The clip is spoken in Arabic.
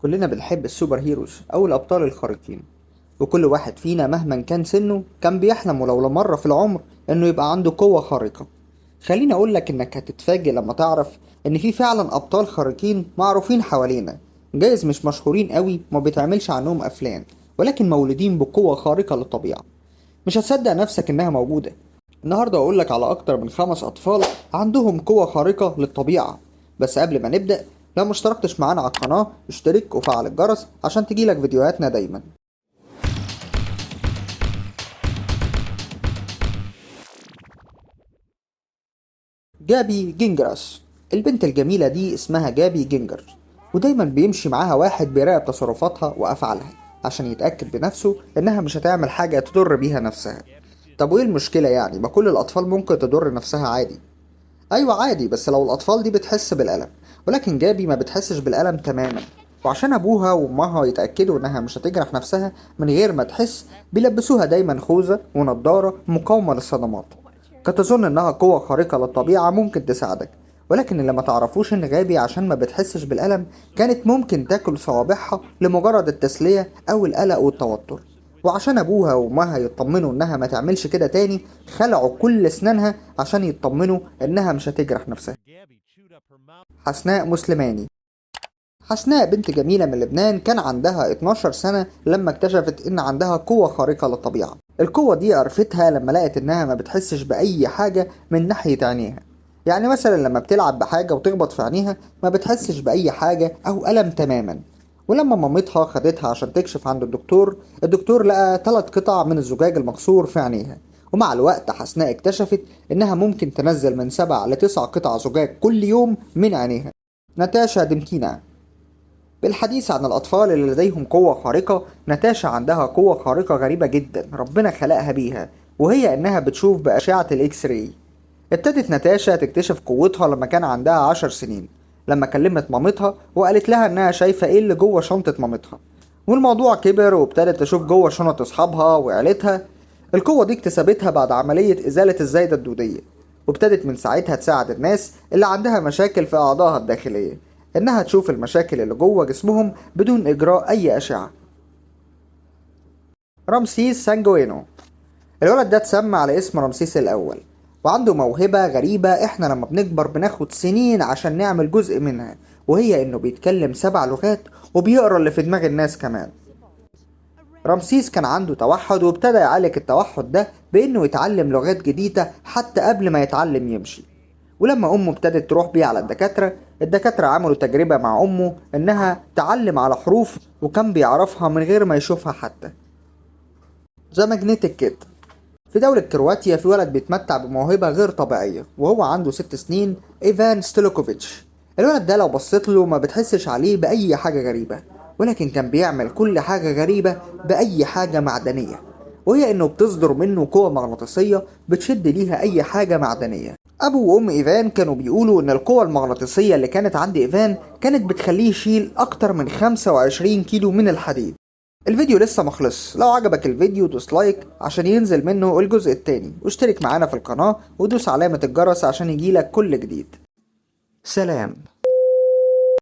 كلنا بنحب السوبر هيروز أو الأبطال الخارقين، وكل واحد فينا مهما كان سنه كان بيحلم ولو لمرة في العمر إنه يبقى عنده قوة خارقة. خليني أقولك إنك هتتفاجئ لما تعرف إن في فعلا أبطال خارقين معروفين حوالينا، جايز مش مشهورين قوي وما بيتعملش عنهم أفلام، ولكن مولودين بقوة خارقة للطبيعة. مش هتصدق نفسك إنها موجودة. النهاردة أقولك على أكتر من 5 أطفال عندهم قوة خارقة للطبيعة. بس قبل ما نبدأ، لو مشتركتش معانا على القناة اشترك وفعل الجرس عشان تجيلك فيديوهاتنا دايما. جابي جينجراس. البنت الجميلة دي اسمها جابي جينجر، ودايما بيمشي معاها واحد بيراقب تصرفاتها وأفعالها عشان يتأكد بنفسه إنها مش هتعمل حاجة تضر بيها نفسها. طب وإيه المشكلة يعني؟ ما كل الأطفال ممكن تضر نفسها عادي. ايوه عادي، بس لو الاطفال دي بتحس بالالم، ولكن جابي ما بتحسش بالالم تماما. وعشان ابوها وامها يتاكدوا انها مش هتجرح نفسها من غير ما تحس، بيلبسوها دايما خوذه ونضاره مقاومه للصدمات. كانت تظن انها قوه خارقه للطبيعه ممكن تساعدك، ولكن اللي ما تعرفوش ان غابي عشان ما بتحسش بالالم كانت ممكن تاكل صوابعها لمجرد التسليه او القلق والتوتر. وعشان ابوها وامها يطمنوا انها ما تعملش كده تاني، خلعوا كل اسنانها عشان يطمنوا انها مش هتجرح نفسها. حسناء مسلماني. حسناء بنت جميلة من لبنان، كان عندها 12 سنة لما اكتشفت ان عندها قوة خارقة للطبيعة. القوة دي عرفتها لما لقت انها ما بتحسش بأي حاجة من ناحية عينيها. يعني مثلا لما بتلعب بحاجة وتخبط في عينيها ما بتحسش بأي حاجة أو ألم تماما. ولما مامتها خدتها عشان تكشف عند الدكتور لقى 3 قطع من الزجاج المكسور في عينيها. ومع الوقت حسناء اكتشفت إنها ممكن تنزل من 7 ل9 قطع زجاج كل يوم من عينيها. ناتاشا ديمكينا. بالحديث عن الأطفال اللي لديهم قوة خارقة، ناتاشا عندها قوة خارقة غريبة جدا ربنا خلقها بيها، وهي إنها بتشوف بأشعة الإكس راي. ابتدت ناتاشا تكتشف قوتها لما كان عندها 10 سنين، لما كلمت مامتها وقالت لها انها شايفة ايه اللي جوه شنطة مامتها. والموضوع كبر وابتدت تشوف جوه شنط اصحابها وعيلتها. القوة دي اكتسبتها بعد عملية ازالة الزايدة الدودية، وابتدت من ساعتها تساعد الناس اللي عندها مشاكل في اعضائها الداخلية انها تشوف المشاكل اللي جوه جسمهم بدون اجراء اي اشعة. رمسيس سانجوينو. الولد ده اتسمى على اسم رمسيس الأول، وعنده موهبة غريبة احنا لما بنكبر بناخد سنين عشان نعمل جزء منها، وهي انه بيتكلم 7 لغات وبيقرا اللي في دماغ الناس كمان. رمسيس كان عنده توحد، وابتدى يعالج التوحد ده بانه يتعلم لغات جديدة حتى قبل ما يتعلم يمشي. ولما امه ابتدت تروح بيه على الدكاترة عملوا تجربة مع امه انها تعلم على حروف وكان بيعرفها من غير ما يشوفها حتى. ذا ماجنتيك كيد. في دولة كرواتيا في ولد بيتمتع بموهبة غير طبيعية وهو عنده 6 سنين، إيفان ستيلوكوفيتش. الولد ده لو بصيت له ما بتحسش عليه بأي حاجة غريبة، ولكن كان بيعمل كل حاجة غريبة بأي حاجة معدنية، وهي إنه بتصدر منه قوة مغناطيسية بتشد ليها أي حاجة معدنية. أبو وأم إيفان كانوا بيقولوا إن القوة المغناطيسية اللي كانت عند إيفان كانت بتخليه يشيل أكتر من 25 كيلو من الحديد. الفيديو لسه مخلص، لو عجبك الفيديو دوس لايك عشان ينزل منه الجزء التاني، واشترك معانا في القناة ودوس علامة الجرس عشان يجيلك كل جديد. سلام.